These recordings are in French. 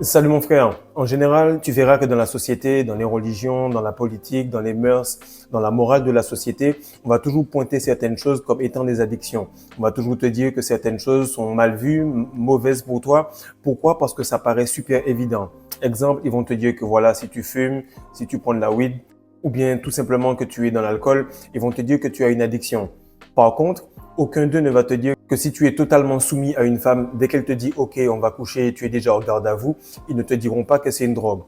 Salut mon frère. En général, tu verras que dans la société, dans les religions, dans la politique, dans les mœurs, dans la morale de la société, on va toujours pointer certaines choses comme étant des addictions. On va toujours te dire que certaines choses sont mal vues, mauvaises pour toi. Pourquoi? Parce que ça paraît super évident. Exemple, ils vont te dire que voilà, si tu fumes, si tu prends de la weed, ou bien tout simplement que tu es dans l'alcool, ils vont te dire que tu as une addiction. Par contre, aucun d'eux ne va te dire que si tu es totalement soumis à une femme, dès qu'elle te dit OK, on va coucher, tu es déjà en garde à vous, ils ne te diront pas que c'est une drogue.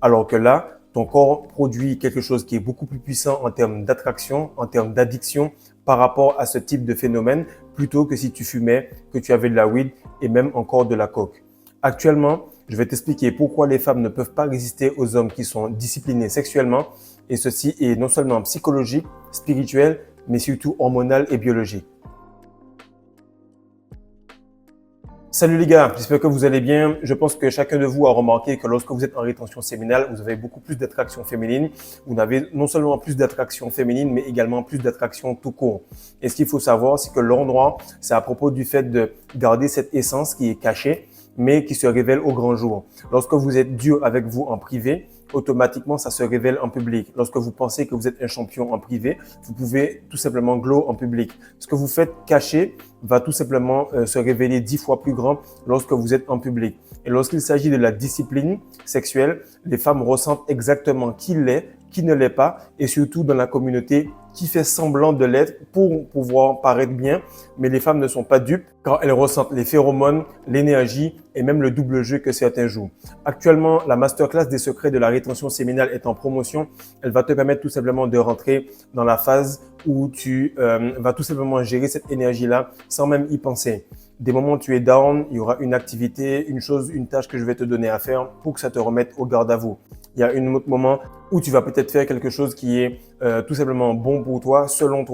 Alors que là, ton corps produit quelque chose qui est beaucoup plus puissant en termes d'attraction, en termes d'addiction par rapport à ce type de phénomène, plutôt que si tu fumais, que tu avais de la weed et même encore de la coke. Actuellement, je vais t'expliquer pourquoi les femmes ne peuvent pas résister aux hommes qui sont disciplinés sexuellement, et ceci est non seulement psychologique, spirituel, mais surtout hormonal et biologique. Salut les gars, j'espère que vous allez bien. Je pense que chacun de vous a remarqué que lorsque vous êtes en rétention séminale, vous avez beaucoup plus d'attraction féminine. Vous avez non seulement plus d'attraction féminine, mais également plus d'attraction tout court. Et ce qu'il faut savoir, c'est que l'endroit, c'est à propos du fait de garder cette essence qui est cachée, mais qui se révèle au grand jour. Lorsque vous êtes dur avec vous en privé, automatiquement, ça se révèle en public. Lorsque vous pensez que vous êtes un champion en privé, vous pouvez tout simplement glow en public. Ce que vous faites caché va tout simplement se révéler 10 fois plus grand lorsque vous êtes en public. Et lorsqu'il s'agit de la discipline sexuelle, les femmes ressentent exactement qui l'est, qui ne l'est pas, et surtout dans la communauté qui fait semblant de l'être pour pouvoir paraître bien, mais les femmes ne sont pas dupes car elles ressentent les phéromones, l'énergie et même le double jeu que certains jouent. Actuellement, la masterclass des secrets de la rétention séminale est en promotion. Elle va te permettre tout simplement de rentrer dans la phase où tu vas tout simplement gérer cette énergie-là sans même y penser. Des moments où tu es down, il y aura une activité, une chose, une tâche que je vais te donner à faire pour que ça te remette au garde à vous. Il y a un autre moment où tu vas peut-être faire quelque chose qui est tout simplement bon pour toi, selon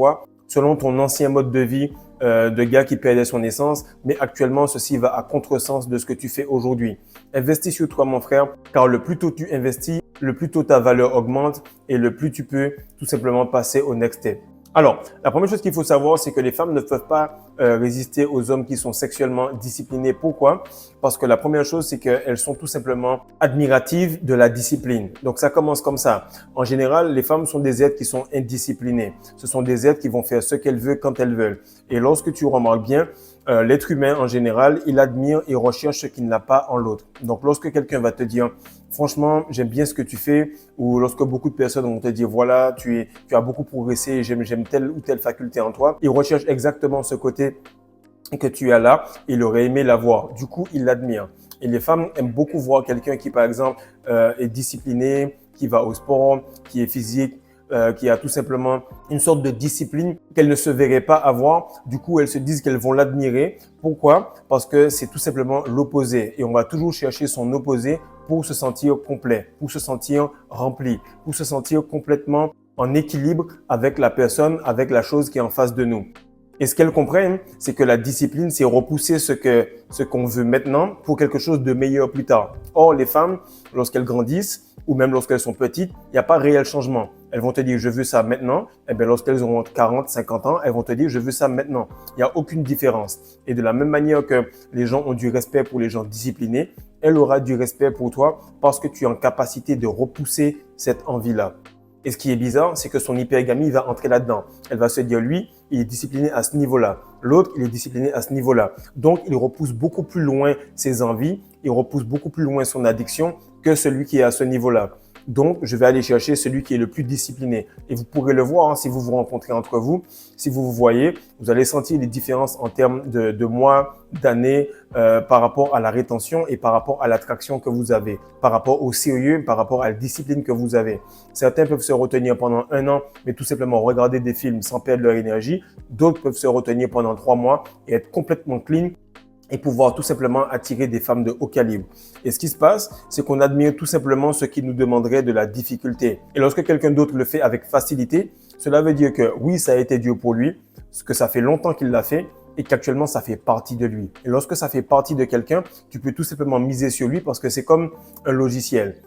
ton ancien mode de vie de gars qui perdait son essence, mais actuellement, ceci va à contresens de ce que tu fais aujourd'hui. Investis sur toi, mon frère, car le plus tôt tu investis, le plus tôt ta valeur augmente et le plus tu peux tout simplement passer au next step. Alors, la première chose qu'il faut savoir, c'est que les femmes ne peuvent pas résister aux hommes qui sont sexuellement disciplinés. Pourquoi? Parce que la première chose, c'est qu'elles sont tout simplement admiratives de la discipline. Donc, ça commence comme ça. En général, les femmes sont des êtres qui sont indisciplinés. Ce sont des êtres qui vont faire ce qu'elles veulent quand elles veulent. Et lorsque tu remarques bien, l'être humain en général, il admire et recherche ce qu'il n'a pas en l'autre. Donc, lorsque quelqu'un va te dire, franchement, j'aime bien ce que tu fais, ou lorsque beaucoup de personnes vont te dire, voilà, tu as beaucoup progressé, j'aime telle ou telle faculté en toi, il recherche exactement ce côté que tu as là, il aurait aimé l'avoir. Du coup, il l'admire. Et les femmes aiment beaucoup voir quelqu'un qui, par exemple, est discipliné, qui va au sport, qui est physique, qui a tout simplement une sorte de discipline qu'elles ne se verraient pas avoir. Du coup, elles se disent qu'elles vont l'admirer. Pourquoi? Parce que c'est tout simplement l'opposé. Et on va toujours chercher son opposé pour se sentir complet, pour se sentir rempli, pour se sentir complètement en équilibre avec la personne, avec la chose qui est en face de nous. Et ce qu'elles comprennent, c'est que la discipline, c'est repousser ce qu'on veut maintenant pour quelque chose de meilleur plus tard. Or, les femmes, lorsqu'elles grandissent, ou même lorsqu'elles sont petites, il n'y a pas réel changement. Elles vont te dire, je veux ça maintenant. Et bien, lorsqu'elles auront 40, 50 ans, elles vont te dire, je veux ça maintenant. Il n'y a aucune différence. Et de la même manière que les gens ont du respect pour les gens disciplinés, elle aura du respect pour toi parce que tu es en capacité de repousser cette envie-là. Et ce qui est bizarre, c'est que son hypergamie va entrer là-dedans. Elle va se dire, lui, il est discipliné à ce niveau-là. L'autre, il est discipliné à ce niveau-là. Donc, il repousse beaucoup plus loin ses envies, il repousse beaucoup plus loin son addiction que celui qui est à ce niveau-là. Donc, je vais aller chercher celui qui est le plus discipliné. Et vous pourrez le voir si vous vous rencontrez entre vous. Si vous vous voyez, vous allez sentir les différences en termes de mois, d'années par rapport à la rétention et par rapport à l'attraction que vous avez, par rapport au sérieux, par rapport à la discipline que vous avez. Certains peuvent se retenir pendant 1 an, mais tout simplement regarder des films sans perdre leur énergie. D'autres peuvent se retenir pendant 3 mois et être complètement clean et pouvoir tout simplement attirer des femmes de haut calibre. Et ce qui se passe, c'est qu'on admire tout simplement ce qui nous demanderait de la difficulté. Et lorsque quelqu'un d'autre le fait avec facilité, cela veut dire que oui, ça a été dur pour lui, que ça fait longtemps qu'il l'a fait et qu'actuellement, ça fait partie de lui. Et lorsque ça fait partie de quelqu'un, tu peux tout simplement miser sur lui parce que c'est comme un logiciel.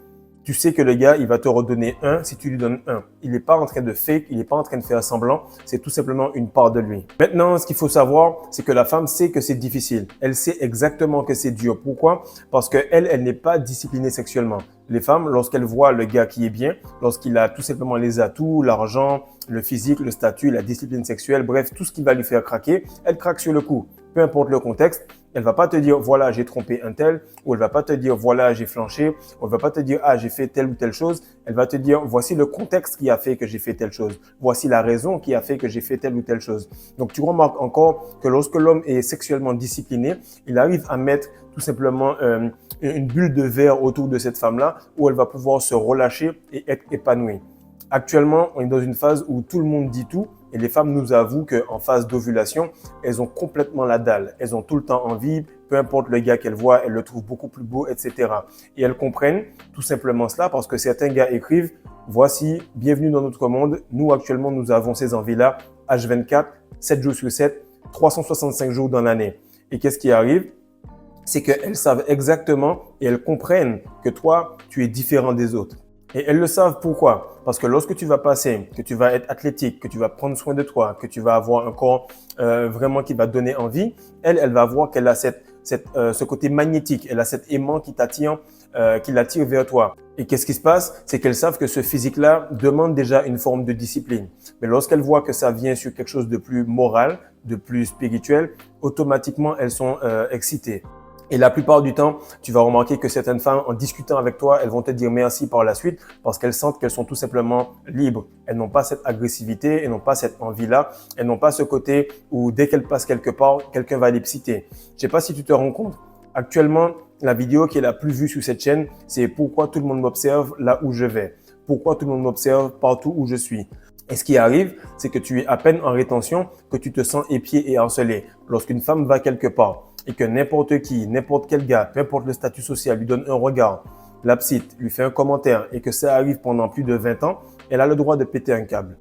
tu sais que le gars, il va te redonner 1 si tu lui donnes 1. Il n'est pas en train de fake, il n'est pas en train de faire semblant, c'est tout simplement une part de lui. Maintenant, ce qu'il faut savoir, c'est que la femme sait que c'est difficile. Elle sait exactement que c'est dur. Pourquoi? Parce qu'elle, elle n'est pas disciplinée sexuellement. Les femmes, lorsqu'elles voient le gars qui est bien, lorsqu'il a tout simplement les atouts, l'argent, le physique, le statut, la discipline sexuelle, bref, tout ce qui va lui faire craquer, elle craque sur le coup. Peu importe le contexte, elle va pas te dire, voilà, j'ai trompé un tel, ou elle va pas te dire, voilà, j'ai flanché, ou elle va pas te dire, ah, j'ai fait telle ou telle chose. Elle va te dire, voici le contexte qui a fait que j'ai fait telle chose. Voici la raison qui a fait que j'ai fait telle ou telle chose. Donc, tu remarques encore que lorsque l'homme est sexuellement discipliné, il arrive à mettre tout simplement une bulle de verre autour de cette femme-là où elle va pouvoir se relâcher et être épanouie. Actuellement, on est dans une phase où tout le monde dit tout et les femmes nous avouent qu'en phase d'ovulation, elles ont complètement la dalle. Elles ont tout le temps envie, peu importe le gars qu'elles voient, elles le trouvent beaucoup plus beau, etc. Et elles comprennent tout simplement cela parce que certains gars écrivent « Voici, bienvenue dans notre monde. Nous, actuellement, nous avons ces envies-là, H24, 7 jours sur 7, 365 jours dans l'année. » Et qu'est-ce qui arrive? C'est qu'elles savent exactement et elles comprennent que toi, tu es différent des autres. Et elles le savent pourquoi? Parce que lorsque tu vas passer, que tu vas être athlétique, que tu vas prendre soin de toi, que tu vas avoir un corps vraiment qui va donner envie, elle va voir qu'elle a ce côté magnétique, elle a cet aimant qui t'attire, qui l'attire vers toi. Et qu'est-ce qui se passe? C'est qu'elles savent que ce physique-là demande déjà une forme de discipline. Mais lorsqu'elles voient que ça vient sur quelque chose de plus moral, de plus spirituel, automatiquement, elles sont excitées. Et la plupart du temps, tu vas remarquer que certaines femmes, en discutant avec toi, elles vont te dire merci par la suite parce qu'elles sentent qu'elles sont tout simplement libres. Elles n'ont pas cette agressivité, elles n'ont pas cette envie-là, elles n'ont pas ce côté où dès qu'elles passent quelque part, quelqu'un va les exciter. Je sais pas si tu te rends compte. Actuellement, la vidéo qui est la plus vue sur cette chaîne, c'est pourquoi tout le monde m'observe là où je vais. Pourquoi tout le monde m'observe partout où je suis. Et ce qui arrive, c'est que tu es à peine en rétention, que tu te sens épié et harcelé. Lorsqu'une femme va quelque part, et que n'importe qui, n'importe quel gars, peu importe le statut social, lui donne un regard, l'absite, lui fait un commentaire et que ça arrive pendant plus de 20 ans, elle a le droit de péter un câble.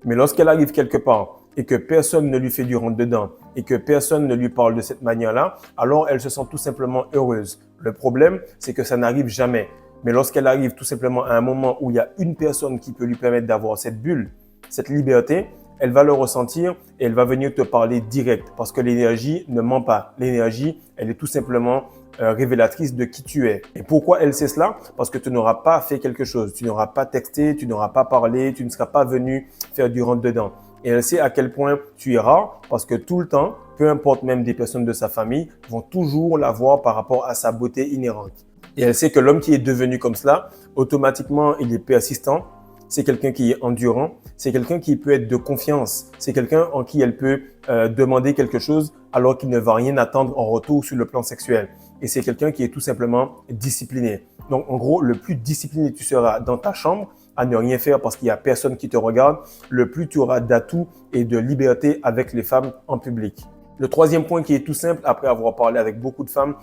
Mais lorsqu'elle arrive quelque part et que personne ne lui fait du rentre-dedans et que personne ne lui parle de cette manière-là, alors elle se sent tout simplement heureuse. Le problème, c'est que ça n'arrive jamais. Mais lorsqu'elle arrive tout simplement à un moment où il y a une personne qui peut lui permettre d'avoir cette bulle, cette liberté, elle va le ressentir et elle va venir te parler direct parce que l'énergie ne ment pas. L'énergie, elle est tout simplement révélatrice de qui tu es. Et pourquoi elle sait cela? Parce que tu n'auras pas fait quelque chose. Tu n'auras pas texté, tu n'auras pas parlé, tu ne seras pas venu faire du rentre-dedans. Et elle sait à quel point tu es rare parce que tout le temps, peu importe même des personnes de sa famille, vont toujours la voir par rapport à sa beauté inhérente. Et elle sait que l'homme qui est devenu comme cela, automatiquement, il est persistant. C'est quelqu'un qui est endurant, c'est quelqu'un qui peut être de confiance, c'est quelqu'un en qui elle peut demander quelque chose alors qu'il ne va rien attendre en retour sur le plan sexuel. Et c'est quelqu'un qui est tout simplement discipliné. Donc, en gros, le plus discipliné tu seras dans ta chambre à ne rien faire parce qu'il n'y a personne qui te regarde, le plus tu auras d'atouts et de liberté avec les femmes en public. Le troisième point qui est tout simple, après avoir parlé avec beaucoup de femmes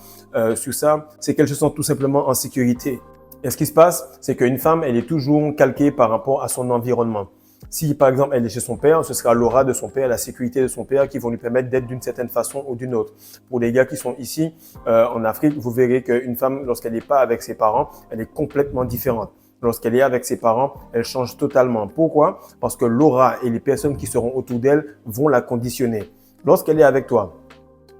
sur ça, c'est qu'elles se sentent tout simplement en sécurité. Et ce qui se passe, c'est qu'une femme, elle est toujours calquée par rapport à son environnement. Si, par exemple, elle est chez son père, ce sera l'aura de son père, la sécurité de son père qui vont lui permettre d'être d'une certaine façon ou d'une autre. Pour les gars qui sont ici, en Afrique, vous verrez qu'une femme, lorsqu'elle n'est pas avec ses parents, elle est complètement différente. Lorsqu'elle est avec ses parents, elle change totalement. Pourquoi? Parce que l'aura et les personnes qui seront autour d'elle vont la conditionner. Lorsqu'elle est avec toi,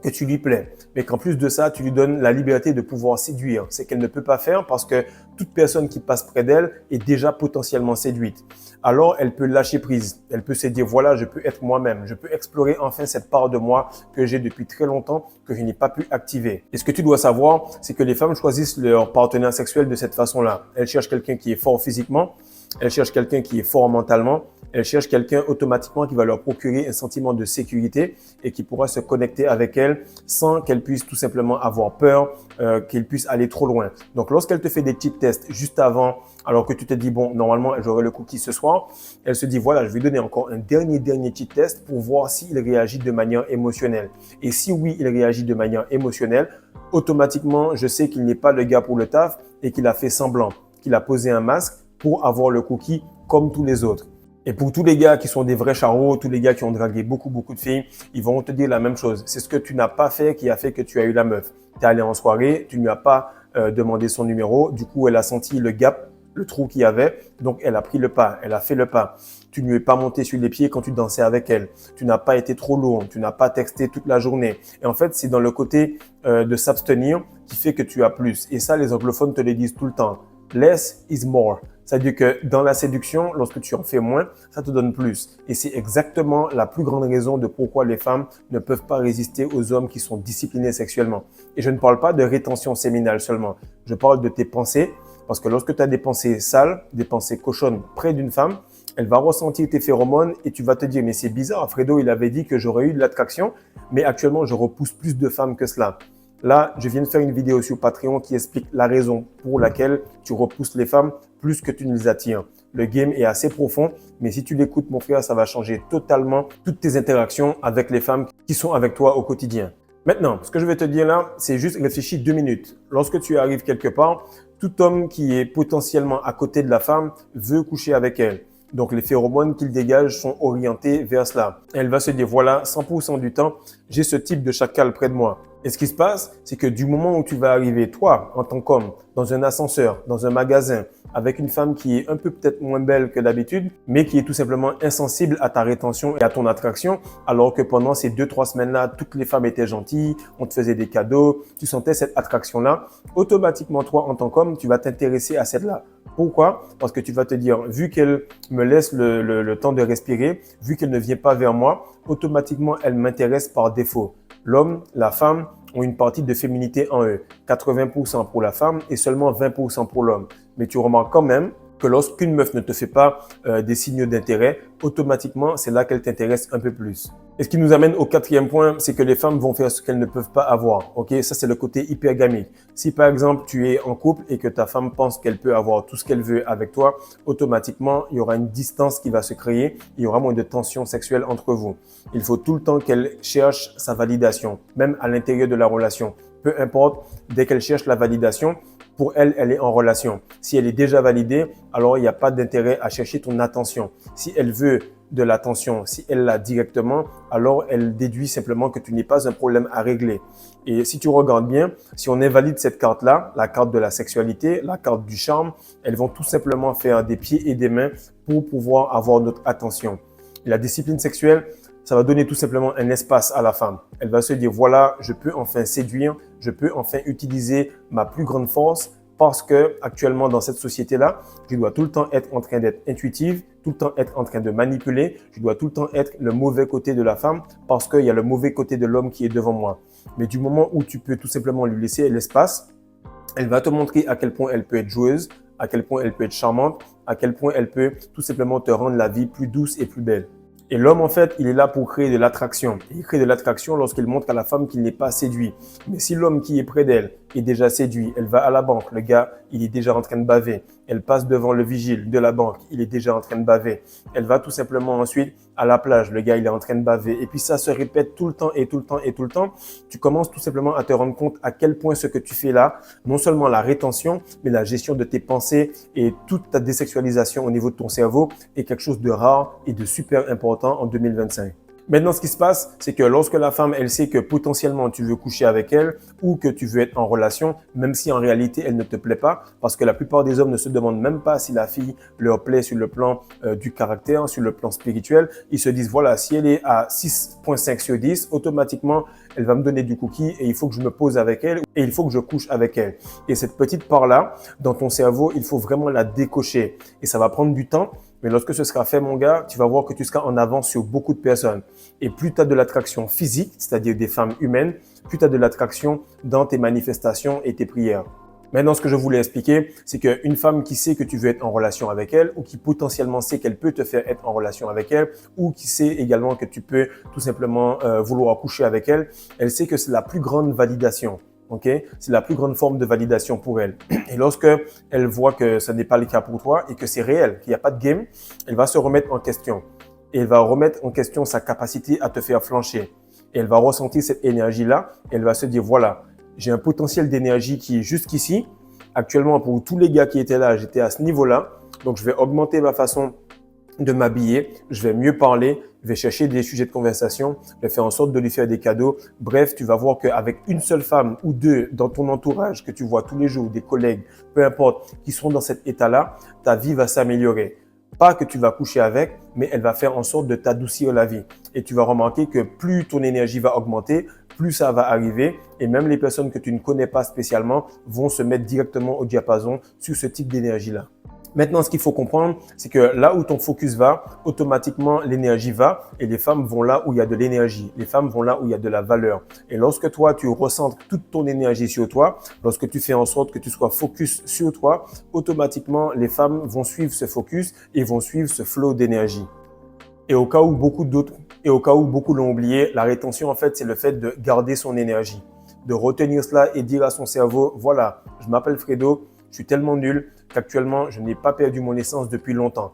que tu lui plais, mais qu'en plus de ça, tu lui donnes la liberté de pouvoir séduire. C'est qu'elle ne peut pas faire parce que toute personne qui passe près d'elle est déjà potentiellement séduite. Alors, elle peut lâcher prise. Elle peut se dire, voilà, je peux être moi-même. Je peux explorer enfin cette part de moi que j'ai depuis très longtemps, que je n'ai pas pu activer. Et ce que tu dois savoir, c'est que les femmes choisissent leur partenaire sexuel de cette façon-là. Elles cherchent quelqu'un qui est fort physiquement. Elles cherchent quelqu'un qui est fort mentalement. Elles cherchent quelqu'un automatiquement qui va leur procurer un sentiment de sécurité et qui pourra se connecter avec elles sans qu'elles puissent tout simplement avoir peur, qu'elles puissent aller trop loin. Donc, lorsqu'elle te fait des petits tests juste avant, alors que tu te dis, bon, normalement, j'aurai le cookie ce soir, elle se dit, voilà, je vais donner encore un dernier petit test pour voir s'il réagit de manière émotionnelle. Et si oui, il réagit de manière émotionnelle, automatiquement, je sais qu'il n'est pas le gars pour le taf et qu'il a fait semblant, qu'il a posé un masque pour avoir le cookie comme tous les autres. Et pour tous les gars qui sont des vrais charros, tous les gars qui ont dragué beaucoup de filles, ils vont te dire la même chose. C'est ce que tu n'as pas fait qui a fait que tu as eu la meuf. Tu es allé en soirée, tu ne lui as pas demandé son numéro. Du coup, elle a senti le gap, le trou qu'il y avait. Donc, elle a pris le pas, elle a fait le pas. Tu ne lui es pas monté sur les pieds quand tu dansais avec elle. Tu n'as pas été trop lourd, tu n'as pas texté toute la journée. Et en fait, c'est dans le côté de s'abstenir qui fait que tu as plus. Et ça, les anglophones te le disent tout le temps. Less is more. C'est-à-dire que dans la séduction, lorsque tu en fais moins, ça te donne plus. Et c'est exactement la plus grande raison de pourquoi les femmes ne peuvent pas résister aux hommes qui sont disciplinés sexuellement. Et je ne parle pas de rétention séminale seulement. Je parle de tes pensées. Parce que lorsque tu as des pensées sales, des pensées cochonnes près d'une femme, elle va ressentir tes phéromones et tu vas te dire, mais c'est bizarre, Fredo, il avait dit que j'aurais eu de l'attraction, mais actuellement, je repousse plus de femmes que cela. Là, je viens de faire une vidéo sur Patreon qui explique la raison pour laquelle tu repousses les femmes plus que tu ne les attires. Le game est assez profond, mais si tu l'écoutes, mon frère, ça va changer totalement toutes tes interactions avec les femmes qui sont avec toi au quotidien. Maintenant, ce que je vais te dire là, c'est juste réfléchis 2 minutes. Lorsque tu arrives quelque part, tout homme qui est potentiellement à côté de la femme veut coucher avec elle. Donc, les phéromones qu'il dégage sont orientés vers cela. Elle va se dire, voilà, 100% du temps, j'ai ce type de chacal près de moi. Et ce qui se passe, c'est que du moment où tu vas arriver, toi, en tant qu'homme, dans un ascenseur, dans un magasin, avec une femme qui est un peu peut-être moins belle que d'habitude, mais qui est tout simplement insensible à ta rétention et à ton attraction, alors que pendant ces 2-3 semaines-là, toutes les femmes étaient gentilles, on te faisait des cadeaux, tu sentais cette attraction-là, automatiquement, toi, en tant qu'homme, tu vas t'intéresser à celle-là. Pourquoi? Parce que tu vas te dire, vu qu'elle me laisse le temps de respirer, vu qu'elle ne vient pas vers moi, automatiquement, elle m'intéresse par défaut. L'homme, la femme ont une partie de féminité en eux. 80% pour la femme et seulement 20% pour l'homme. Mais tu remarques quand même que lorsqu'une meuf ne te fait pas des signes d'intérêt, automatiquement, c'est là qu'elle t'intéresse un peu plus. Et ce qui nous amène au 4e point, c'est que les femmes vont faire ce qu'elles ne peuvent pas avoir. Ok, ça c'est le côté hypergamique. Si par exemple tu es en couple et que ta femme pense qu'elle peut avoir tout ce qu'elle veut avec toi, automatiquement il y aura une distance qui va se créer, il y aura moins de tension sexuelle entre vous. Il faut tout le temps qu'elle cherche sa validation, même à l'intérieur de la relation. Peu importe, dès qu'elle cherche la validation, pour elle, elle est en relation. Si elle est déjà validée, alors il n'y a pas d'intérêt à chercher ton attention. Si elle veut de l'attention, si elle l'a directement, alors elle déduit simplement que tu n'es pas un problème à régler. Et si tu regardes bien, si on invalide cette carte-là, la carte de la sexualité, la carte du charme, elles vont tout simplement faire des pieds et des mains pour pouvoir avoir notre attention. Et la discipline sexuelle, ça va donner tout simplement un espace à la femme. Elle va se dire, voilà, je peux enfin séduire, je peux enfin utiliser ma plus grande force parce que actuellement dans cette société-là, je dois tout le temps être en train d'être intuitive, tout le temps être en train de manipuler, je dois tout le temps être le mauvais côté de la femme parce qu'il y a le mauvais côté de l'homme qui est devant moi. Mais du moment où tu peux tout simplement lui laisser l'espace, elle va te montrer à quel point elle peut être joueuse, à quel point elle peut être charmante, à quel point elle peut tout simplement te rendre la vie plus douce et plus belle. Et l'homme, en fait, il est là pour créer de l'attraction. Il crée de l'attraction lorsqu'il montre à la femme qu'il n'est pas séduit. Mais si l'homme qui est près d'elle est déjà séduit, elle va à la banque, le gars, il est déjà en train de baver. Elle passe devant le vigile de la banque, il est déjà en train de baver. Elle va tout simplement ensuite à la plage, le gars, il est en train de baver. Et puis ça se répète tout le temps et tout le temps et tout le temps. Tu commences tout simplement à te rendre compte à quel point ce que tu fais là, non seulement la rétention, mais la gestion de tes pensées et toute ta désexualisation au niveau de ton cerveau est quelque chose de rare et de super important en 2025. Maintenant, ce qui se passe, c'est que lorsque la femme, elle sait que potentiellement tu veux coucher avec elle ou que tu veux être en relation, même si en réalité elle ne te plaît pas, parce que la plupart des hommes ne se demandent même pas si la fille leur plaît sur le plan du caractère, sur le plan spirituel. Ils se disent, voilà, si elle est à 6,5 sur 10, automatiquement, elle va me donner du cookie et il faut que je me pose avec elle et il faut que je couche avec elle. Et cette petite part-là, dans ton cerveau, il faut vraiment la décocher. Et ça va prendre du temps. Mais lorsque ce sera fait, mon gars, tu vas voir que tu seras en avance sur beaucoup de personnes. Et plus tu as de l'attraction physique, c'est-à-dire des femmes humaines, plus tu as de l'attraction dans tes manifestations et tes prières. Maintenant, ce que je voulais expliquer, c'est qu'une femme qui sait que tu veux être en relation avec elle ou qui potentiellement sait qu'elle peut te faire être en relation avec elle ou qui sait également que tu peux tout simplement vouloir coucher avec elle, elle sait que c'est la plus grande validation. Okay? C'est la plus grande forme de validation pour elle. Et lorsque elle voit que ce n'est pas le cas pour toi et que c'est réel, qu'il n'y a pas de game, elle va se remettre en question. Et elle va remettre en question sa capacité à te faire flancher. Et elle va ressentir cette énergie-là. Et elle va se dire, voilà, j'ai un potentiel d'énergie qui est jusqu'ici. Actuellement, pour tous les gars qui étaient là, j'étais à ce niveau-là. Donc, je vais augmenter ma façon de m'habiller, je vais mieux parler, je vais chercher des sujets de conversation, je vais faire en sorte de lui faire des cadeaux. Bref, tu vas voir qu'avec une seule femme ou deux dans ton entourage que tu vois tous les jours, des collègues, peu importe, qui sont dans cet état-là, ta vie va s'améliorer. Pas que tu vas coucher avec, mais elle va faire en sorte de t'adoucir la vie. Et tu vas remarquer que plus ton énergie va augmenter, plus ça va arriver. Et même les personnes que tu ne connais pas spécialement vont se mettre directement au diapason sur ce type d'énergie-là. Maintenant, ce qu'il faut comprendre, c'est que là où ton focus va, automatiquement, l'énergie va et les femmes vont là où il y a de l'énergie. Les femmes vont là où il y a de la valeur. Et lorsque toi, tu recentres toute ton énergie sur toi, lorsque tu fais en sorte que tu sois focus sur toi, automatiquement, les femmes vont suivre ce focus et vont suivre ce flow d'énergie. Et au cas où beaucoup l'ont oublié, la rétention, en fait, c'est le fait de garder son énergie, de retenir cela et dire à son cerveau, voilà, je m'appelle Fredo, je suis tellement nul qu'actuellement, je n'ai pas perdu mon essence depuis longtemps.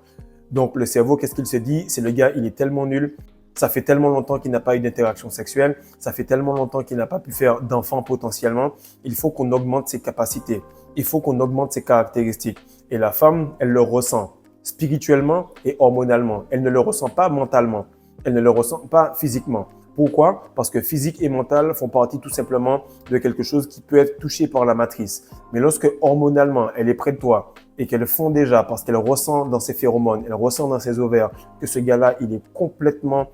Donc, le cerveau, qu'est-ce qu'il se dit? C'est le gars, il est tellement nul. Ça fait tellement longtemps qu'il n'a pas eu d'interaction sexuelle. Ça fait tellement longtemps qu'il n'a pas pu faire d'enfant potentiellement. Il faut qu'on augmente ses capacités. Il faut qu'on augmente ses caractéristiques. Et la femme, elle le ressent spirituellement et hormonalement. Elle ne le ressent pas mentalement. Elle ne le ressent pas physiquement. Pourquoi? Parce que physique et mental font partie tout simplement de quelque chose qui peut être touché par la matrice. Mais lorsque hormonalement, elle est près de toi et qu'elle fond déjà parce qu'elle ressent dans ses phéromones, elle ressent dans ses ovaires que ce gars-là, il est complètement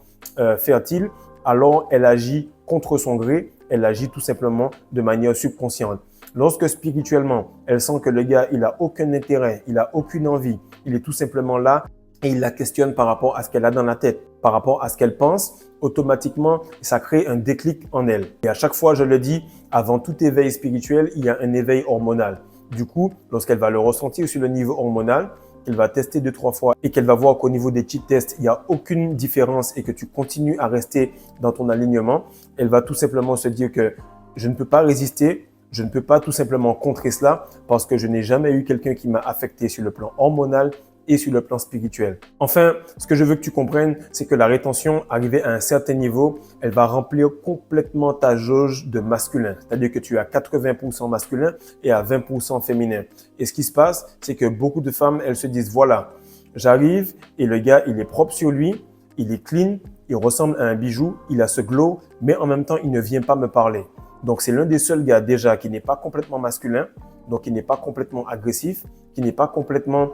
fertile, alors elle agit contre son gré, elle agit tout simplement de manière subconsciente. Lorsque spirituellement, elle sent que le gars, il a aucun intérêt, il a aucune envie, il est tout simplement là et il la questionne par rapport à ce qu'elle a dans la tête, par rapport à ce qu'elle pense, automatiquement, ça crée un déclic en elle. Et à chaque fois, je le dis, avant tout éveil spirituel, il y a un éveil hormonal. Du coup, lorsqu'elle va le ressentir sur le niveau hormonal, qu'elle va tester 2-3 fois et qu'elle va voir qu'au niveau des cheat tests, il n'y a aucune différence et que tu continues à rester dans ton alignement, elle va tout simplement se dire que je ne peux pas résister, je ne peux pas tout simplement contrer cela parce que je n'ai jamais eu quelqu'un qui m'a affecté sur le plan hormonal et sur le plan spirituel. Enfin, ce que je veux que tu comprennes, c'est que la rétention, arrivée à un certain niveau, elle va remplir complètement ta jauge de masculin. C'est-à-dire que tu es à 80% masculin et à 20% féminin. Et ce qui se passe, c'est que beaucoup de femmes, elles se disent, voilà, j'arrive et le gars, il est propre sur lui, il est clean, il ressemble à un bijou, il a ce glow, mais en même temps, il ne vient pas me parler. Donc, c'est l'un des seuls gars déjà qui n'est pas complètement masculin, donc qui n'est pas complètement agressif, qui n'est pas complètement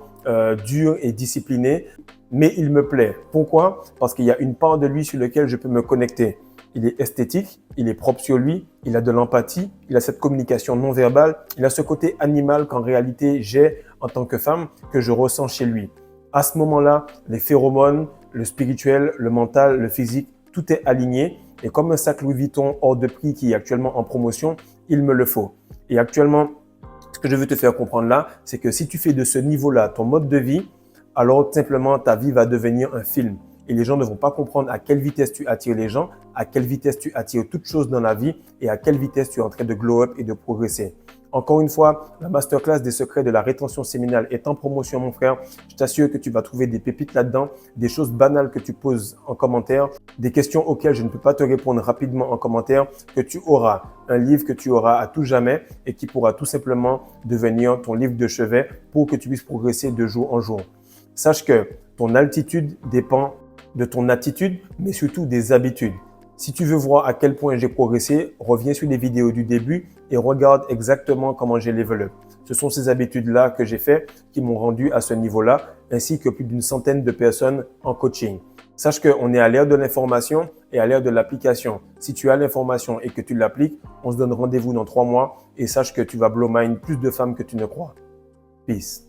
dur et discipliné, mais il me plaît. Pourquoi? Parce qu'il y a une part de lui sur laquelle je peux me connecter. Il est esthétique, il est propre sur lui, il a de l'empathie, il a cette communication non verbale, il a ce côté animal qu'en réalité j'ai en tant que femme que je ressens chez lui. À ce moment-là, les phéromones, le spirituel, le mental, le physique, tout est aligné. Et comme un sac Louis Vuitton hors de prix qui est actuellement en promotion, il me le faut. Et actuellement, ce que je veux te faire comprendre là, c'est que si tu fais de ce niveau-là ton mode de vie, alors simplement ta vie va devenir un film. Et les gens ne vont pas comprendre à quelle vitesse tu attires les gens, à quelle vitesse tu attires toutes choses dans la vie et à quelle vitesse tu es en train de glow up et de progresser. Encore une fois, la masterclass des secrets de la rétention séminale est en promotion, mon frère. Je t'assure que tu vas trouver des pépites là-dedans, des choses banales que tu poses en commentaire, des questions auxquelles je ne peux pas te répondre rapidement en commentaire, que tu auras, un livre que tu auras à tout jamais et qui pourra tout simplement devenir ton livre de chevet pour que tu puisses progresser de jour en jour. Sache que ton altitude dépend de ton attitude, mais surtout des habitudes. Si tu veux voir à quel point j'ai progressé, reviens sur les vidéos du début et regarde exactement comment j'ai level up. Ce sont ces habitudes-là que j'ai fait qui m'ont rendu à ce niveau-là, ainsi que plus d'une centaine de personnes en coaching. Sache qu'on est à l'ère de l'information et à l'ère de l'application. Si tu as l'information et que tu l'appliques, on se donne rendez-vous dans 3 mois et sache que tu vas blow mind plus de femmes que tu ne crois. Peace.